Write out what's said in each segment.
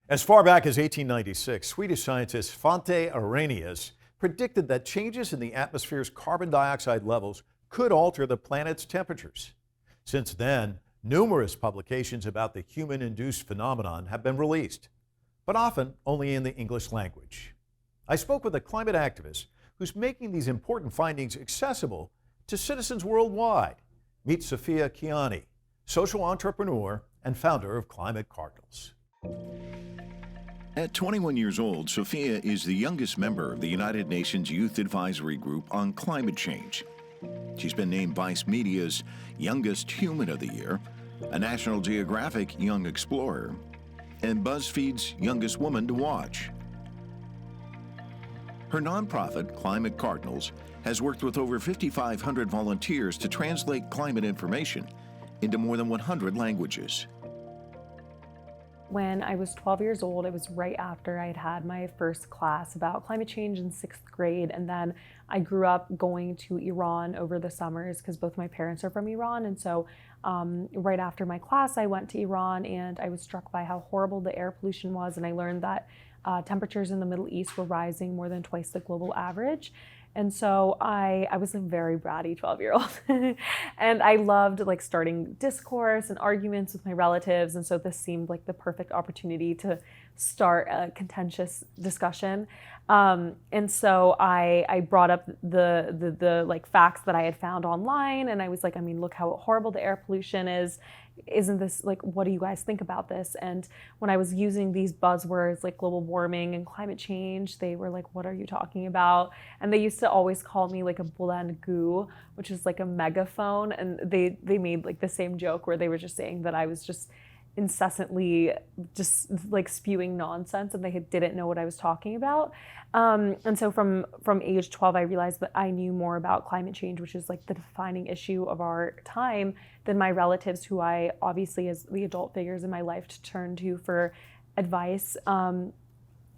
As far back as 1896, Swedish scientist Svante Arrhenius predicted that changes in the atmosphere's carbon dioxide levels could alter the planet's temperatures. Since then, numerous publications about the human-induced phenomenon have been released, but often only in the English language. I spoke with a climate activist who's making these important findings accessible to citizens worldwide. Meet Sophia Kianni, social entrepreneur and founder of Climate Cardinals. At 21 years old, Sophia is the youngest member of the United Nations Youth Advisory Group on Climate Change. She's been named Vice Media's Youngest Human of the Year, a National Geographic Young Explorer, and BuzzFeed's Youngest Woman to Watch. Her nonprofit, Climate Cardinals, has worked with over 5,500 volunteers to translate climate information into more than 100 languages. When I was 12 years old, it was right after I had had my first class about climate change in 6th grade. And then I grew up going to Iran over the summers because both my parents are from Iran. And so right after my class, I went to Iran and I was struck by how horrible the air pollution was. And I learned that temperatures in the Middle East were rising more than twice the global average. And so I was a very bratty 12-year-old and I loved like starting discourse and arguments with my relatives. And so this seemed like the perfect opportunity to start a contentious discussion. And so I brought up the like facts that I had found online. And I was like, I mean, look how horrible the air pollution is. Isn't this like, what do you guys think about this? And when I was using these buzzwords like global warming and climate change, they were like, what are you talking about? And they used to always call me like a buland goo, which is like a megaphone. And they made like the same joke where they were just saying that I was just incessantly just like spewing nonsense and they didn't know what I was talking about. And so from age 12, I realized that I knew more about climate change, which is like the defining issue of our time, than my relatives, who I obviously as the adult figures in my life to turn to for advice and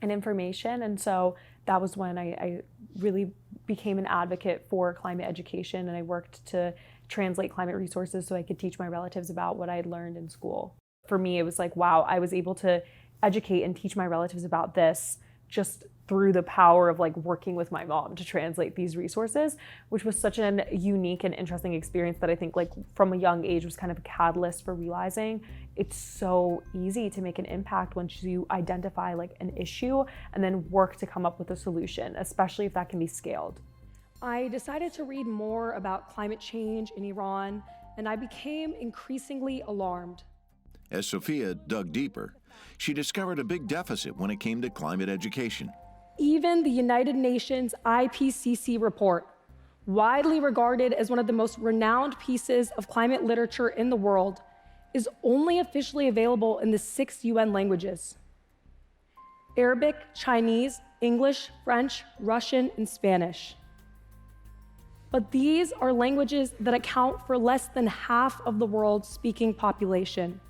information. And so that was when I really became an advocate for climate education, and I worked to translate climate resources so I could teach my relatives about what I had learned in school. For me, it was like, wow, I was able to educate and teach my relatives about this just through the power of like working with my mom to translate these resources, which was such an unique and interesting experience that I think like from a young age was kind of a catalyst for realizing it's so easy to make an impact once you identify like an issue and then work to come up with a solution, especially if that can be scaled. I decided to read more about climate change in Iran, and I became increasingly alarmed. As Sophia dug deeper, she discovered a big deficit when it came to climate education. Even the United Nations IPCC report, widely regarded as one of the most renowned pieces of climate literature in the world, is only officially available in the 6 UN languages: Arabic, Chinese, English, French, Russian, and Spanish. But these are languages that account for less than half of the world's speaking population.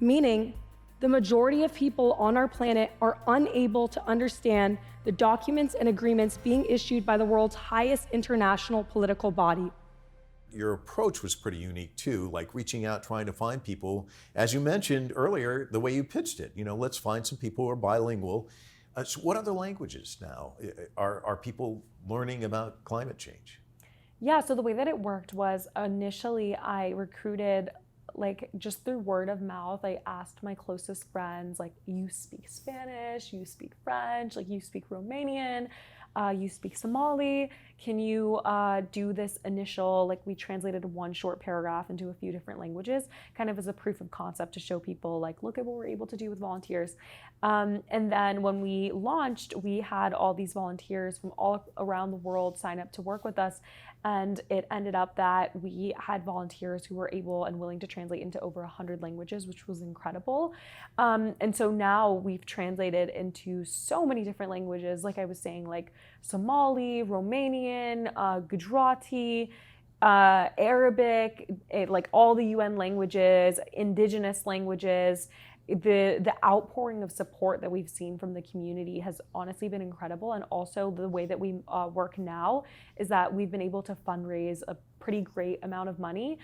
Meaning, the majority of people on our planet are unable to understand the documents and agreements being issued by the world's highest international political body. Your approach was pretty unique too, like reaching out, trying to find people, as you mentioned earlier, the way you pitched it, let's find some people who are bilingual. So what other languages now are people learning about climate change? Yeah, so the way that it worked was initially I recruited like just through word of mouth. I asked my closest friends, like, you speak Spanish, you speak French, like you speak Romanian, you speak Somali. Can you do this initial, like we translated one short paragraph into a few different languages, kind of as a proof of concept to show people like, look at what we're able to do with volunteers. And then when we launched, we had all these volunteers from all around the world sign up to work with us. And it ended up that we had volunteers who were able and willing to translate into over 100 languages, which was incredible. And so now we've translated into so many different languages, like I was saying, like Somali, Romanian, Gujarati, Arabic, like all the UN languages, indigenous languages. The outpouring of support that we've seen from the community has honestly been incredible. And also the way that we work now is that we've been able to fundraise a pretty great amount of money.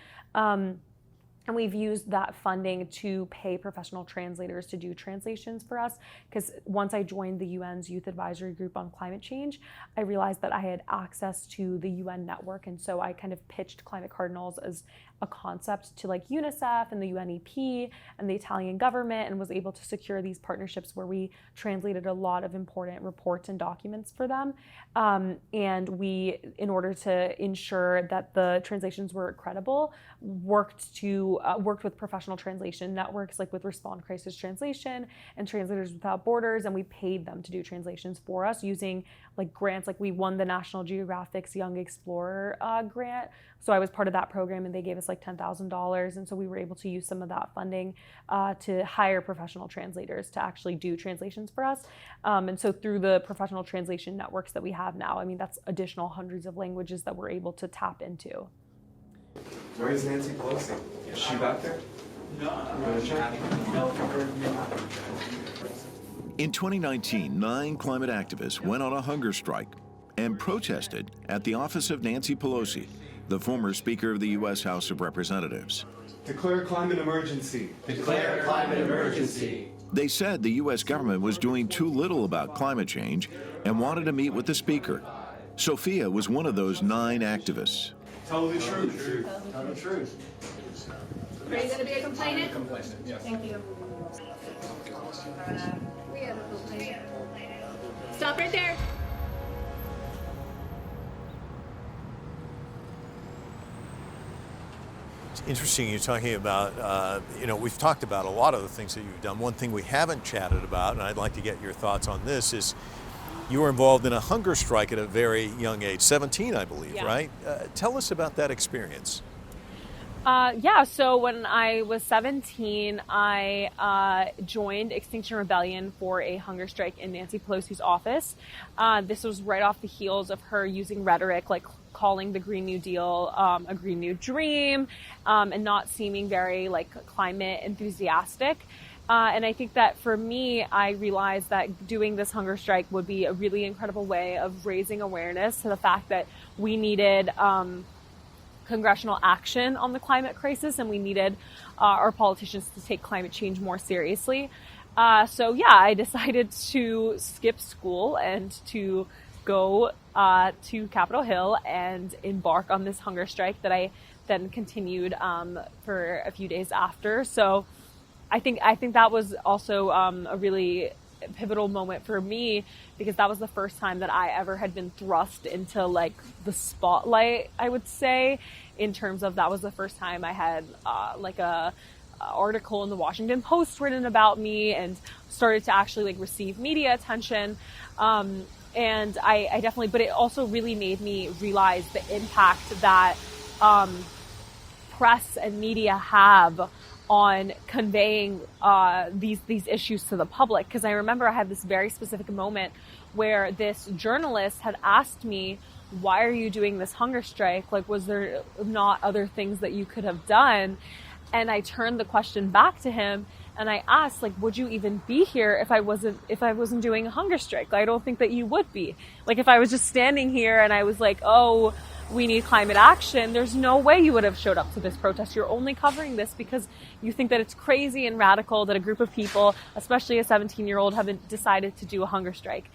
And we've used that funding to pay professional translators to do translations for us, because once I joined the UN's Youth Advisory Group on climate change, I realized that I had access to the UN network, and so I kind of pitched Climate Cardinals as a concept to like UNICEF and the UNEP and the Italian government, and was able to secure these partnerships where we translated a lot of important reports and documents for them. And we, in order to ensure that the translations were credible, worked with professional translation networks like with Respond Crisis Translation and Translators Without Borders, and we paid them to do translations for us using like grants. Like we won the National Geographic's Young Explorer grant, so I was part of that program, and they gave us like $10,000, and so we were able to use some of that funding to hire professional translators to actually do translations for us. And so through the professional translation networks that we have now, I mean, that's additional hundreds of languages that we're able to tap into. Where's Nancy Pelosi? Is she back there? In 2019, 9 climate activists went on a hunger strike and protested at the office of Nancy Pelosi, the former Speaker of the U.S. House of Representatives. Declare climate emergency. Declare climate emergency. They said the U.S. government was doing too little about climate change and wanted to meet with the Speaker. Sophia was one of those 9 activists. Tell the truth. Tell the truth. Are you going to be a complainant? Yes. Thank you. We have a complainant. Stop right there. It's interesting you're talking about, we've talked about a lot of the things that you've done. One thing we haven't chatted about, and I'd like to get your thoughts on this, is you were involved in a hunger strike at a very young age, 17, I believe, Yeah. right? Tell us about that experience. So when I was 17, I joined Extinction Rebellion for a hunger strike in Nancy Pelosi's office. This was right off the heels of her using rhetoric like calling the Green New Deal a Green New Dream, and not seeming very like climate enthusiastic. And I think that for me, I realized that doing this hunger strike would be a really incredible way of raising awareness to the fact that we needed congressional action on the climate crisis, and we needed our politicians to take climate change more seriously. I decided to skip school and to go to Capitol Hill and embark on this hunger strike that I then continued for a few days after. So I think that was also a really pivotal moment for me, because that was the first time that I ever had been thrust into like the spotlight, I would say, in terms of that was the first time I had like a article in the Washington Post written about me and started to actually like receive media attention. And I definitely, but it also really made me realize the impact that press and media have on conveying these issues to the public. Because I remember I had this very specific moment where this journalist had asked me, why are you doing this hunger strike? Like, was there not other things that you could have done? And I turned the question back to him and I asked, like, would you even be here if I wasn't doing a hunger strike? I don't think that you would be. Like, if I was just standing here and I was like, oh, we need climate action, there's no way you would have showed up to this protest. You're only covering this because you think that it's crazy and radical that a group of people, especially a 17-year-old, have decided to do a hunger strike.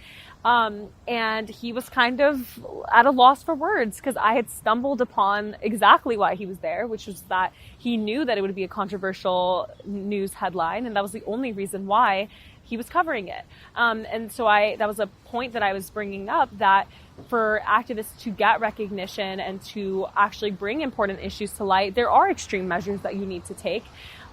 And he was kind of at a loss for words, because I had stumbled upon exactly why he was there, which was that he knew that it would be a controversial news headline, and that was the only reason why he was covering it. And so that was a point that I was bringing up, that for activists to get recognition and to actually bring important issues to light, there are extreme measures that you need to take.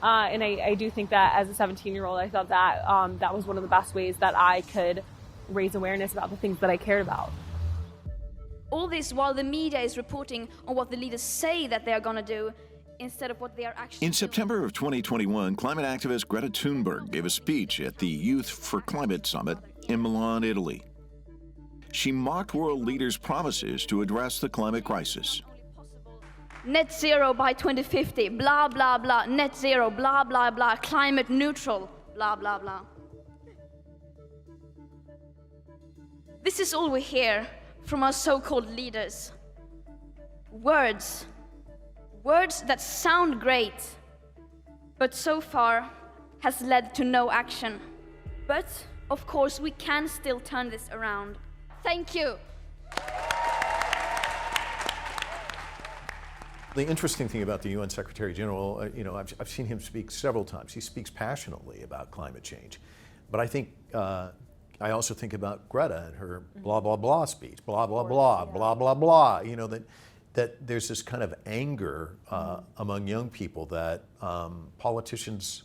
And I do think that as a 17-year-old, I thought that that was one of the best ways that I could raise awareness about the things that I cared about. All this while the media is reporting on what the leaders say that they are going to do, instead of what they are actually In doing. September of 2021, climate activist Greta Thunberg gave a speech at the Youth for Climate Summit in Milan, Italy. She mocked world leaders' promises to address the climate crisis. Net zero by 2050, blah, blah, blah. Net zero, blah, blah, blah. Climate neutral, blah, blah, blah. This is all we hear from our so-called leaders. Words that sound great, but so far has led to no action. But, of course, we can still turn this around. Thank you. The interesting thing about the UN Secretary General, I've seen him speak several times. He speaks passionately about climate change. But I think, I also think about Greta and her blah, blah, blah speech, blah, blah, blah, blah, blah, blah, that there's this kind of anger among young people that politicians,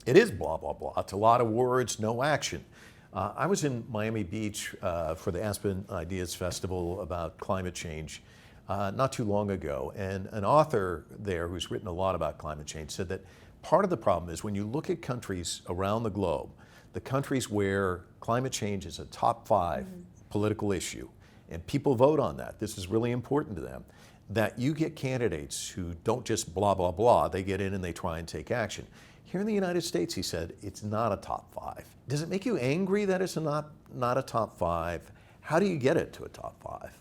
it is blah, blah, blah. It's a lot of words, no action. I was in Miami Beach for the Aspen Ideas Festival about climate change not too long ago, and an author there who's written a lot about climate change said that part of the problem is when you look at countries around the globe, the countries where climate change is a top 5 political issue, and people vote on that, this is really important to them, that you get candidates who don't just blah, blah, blah, they get in and they try and take action. Here in the United States, he said, it's not a top 5. Does it make you angry that it's not a top 5? How do you get it to a top 5?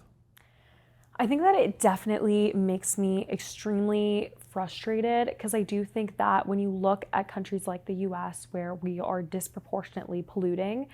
I think that it definitely makes me extremely frustrated, because I do think that when you look at countries like the US, where we are disproportionately polluting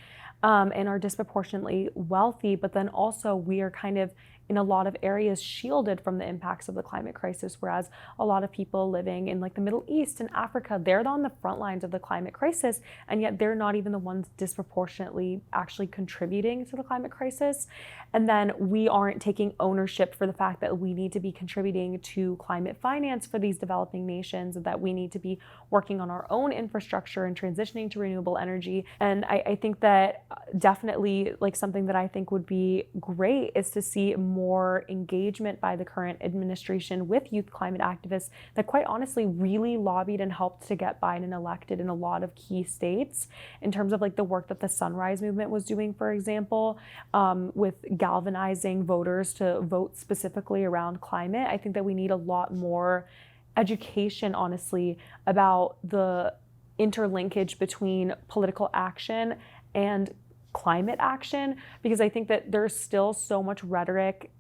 and are disproportionately wealthy, but then also we are kind of in a lot of areas shielded from the impacts of the climate crisis, whereas a lot of people living in like the Middle East and Africa, they're on the front lines of the climate crisis, and yet they're not even the ones disproportionately actually contributing to the climate crisis. And then we aren't taking ownership for the fact that we need to be contributing to climate finance for these developing nations, and that we need to be working on our own infrastructure and transitioning to renewable energy. And I think that definitely, like, something that I think would be great is to see more engagement by the current administration with youth climate activists that quite honestly really lobbied and helped to get Biden elected in a lot of key states, in terms of like the work that the Sunrise Movement was doing, for example, with galvanizing voters to vote specifically around climate. I think that we need a lot more education, honestly, about the interlinkage between political action and climate action, because I think that there's still so much rhetoric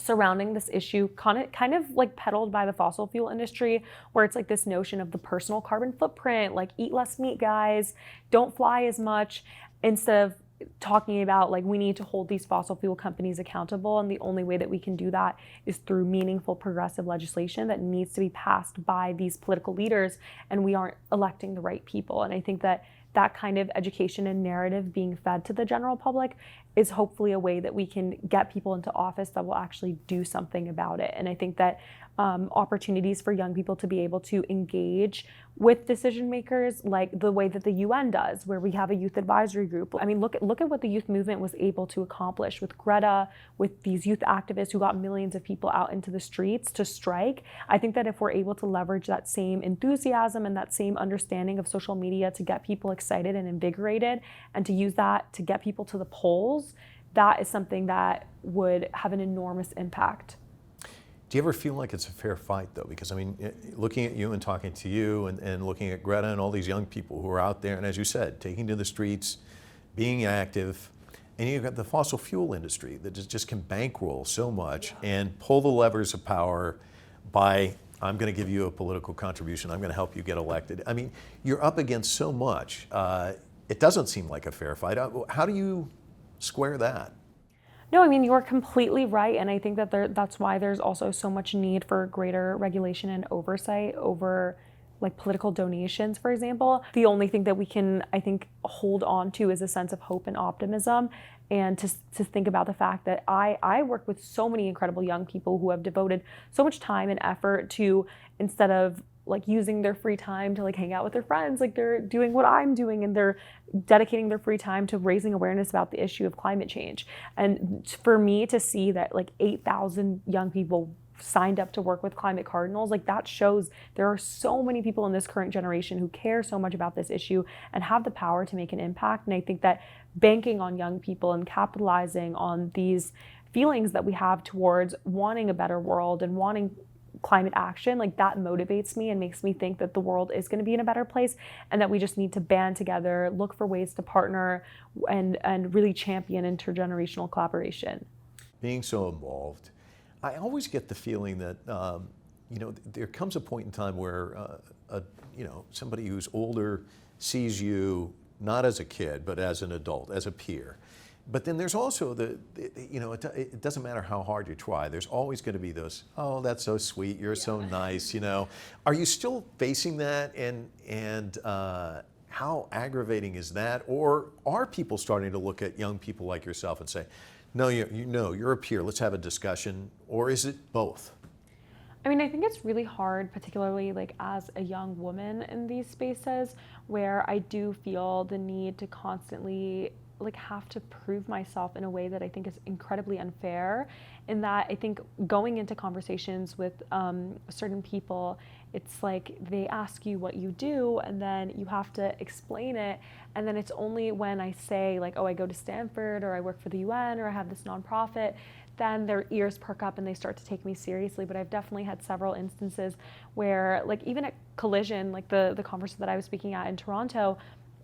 surrounding this issue, kind of like peddled by the fossil fuel industry, where it's like this notion of the personal carbon footprint, like eat less meat, guys, don't fly as much, instead of talking about like we need to hold these fossil fuel companies accountable, and the only way that we can do that is through meaningful progressive legislation that needs to be passed by these political leaders, and we aren't electing the right people. And I think that that kind of education and narrative being fed to the general public is hopefully a way that we can get people into office that will actually do something about it. And I think that opportunities for young people to be able to engage with decision makers, like the way that the UN does, where we have a youth advisory group. I mean, look at what the youth movement was able to accomplish with Greta, with these youth activists who got millions of people out into the streets to strike. I think that if we're able to leverage that same enthusiasm and that same understanding of social media to get people excited and invigorated, and to use that to get people to the polls, that is something that would have an enormous impact. Do you ever feel like it's a fair fight, though? Because, I mean, looking at you and talking to you and looking at Greta and all these young people who are out there, and as you said, taking to the streets, being active, and you've got the fossil fuel industry that just can bankroll so much and pull the levers of power by, I'm going to give you a political contribution, I'm going to help you get elected. I mean, you're up against so much. It doesn't seem like a fair fight. How do you square that? No, I mean, you're completely right. And I think that that's why there's also so much need for greater regulation and oversight over like political donations, for example. The only thing that we can, I think, hold on to is a sense of hope and optimism, and to think about the fact that I work with so many incredible young people who have devoted so much time and effort to, instead of like using their free time to like hang out with their friends, like they're doing what I'm doing, and they're dedicating their free time to raising awareness about the issue of climate change. And for me to see that like 8,000 young people signed up to work with Climate Cardinals, like that shows there are so many people in this current generation who care so much about this issue and have the power to make an impact. And I think that banking on young people and capitalizing on these feelings that we have towards wanting a better world and wanting climate action, like that motivates me and makes me think that the world is going to be in a better place, and that we just need to band together, look for ways to partner, and really champion intergenerational collaboration. Being so involved, I always get the feeling that you know, there comes a point in time where, you know, somebody who's older sees you not as a kid, but as an adult, as a peer. But then there's also you know, it doesn't matter how hard you try. There's always going to be those, oh, that's so sweet, you're so nice, you know. Are you still facing that, and how aggravating is that? Or are people starting to look at young people like yourself and say, no, you're a peer, let's have a discussion, or is it both? I mean, I think it's really hard, particularly like as a young woman in these spaces, where I do feel the need to constantly like have to prove myself in a way that I think is incredibly unfair. In that I think going into conversations with certain people, it's like they ask you what you do and then you have to explain it, and then it's only when I say like, oh, I go to Stanford or I work for the UN or I have this nonprofit, then their ears perk up and they start to take me seriously. But I've definitely had several instances where, like even at Collision, like the conference that I was speaking at in Toronto,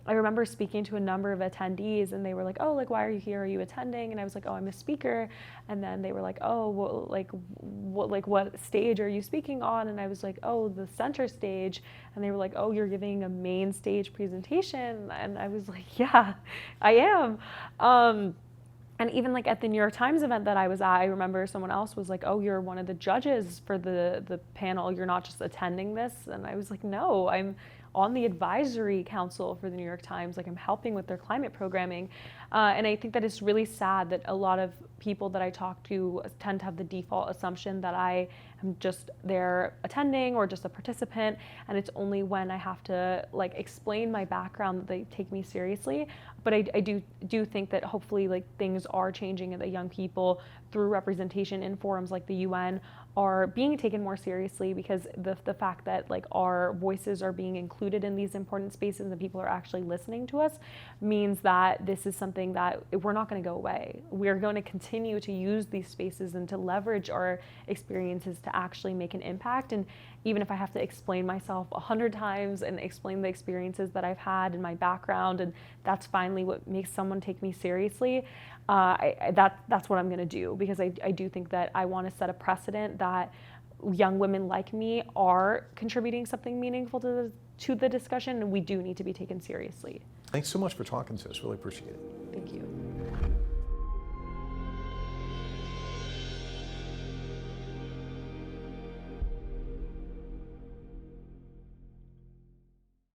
I remember speaking to a number of attendees and they were like, oh, like, why are you here? Are you attending? And I was like, oh, I'm a speaker. And then they were like, oh, well, what stage are you speaking on? And I was like, oh, the center stage. And they were like, oh, you're giving a main stage presentation. And I was like, yeah, I am. And even like at the New York Times event that I was at, I remember someone else was like, oh, you're one of the judges for the panel. You're not just attending this. And I was like, no, I'm on the advisory council for the New York Times. Like I'm helping with their climate programming. And I think that it's really sad that a lot of people that I talk to tend to have the default assumption that I am just there attending or just a participant. And it's only when I have to like explain my background that they take me seriously. But I do think that hopefully like things are changing and that young people through representation in forums like the UN are being taken more seriously, because the fact that like our voices are being included in these important spaces and people are actually listening to us means that this is something that we're not going to go away. We're going to continue to use these spaces and to leverage our experiences to actually make an impact. And even if I have to explain myself 100 times and explain the experiences that I've had and my background, and that's finally what makes someone take me seriously, that's what I'm going to do, because I do think that I want to set a precedent that young women like me are contributing something meaningful to the discussion, and we do need to be taken seriously. Thanks so much for talking to us. Really appreciate it. Thank you.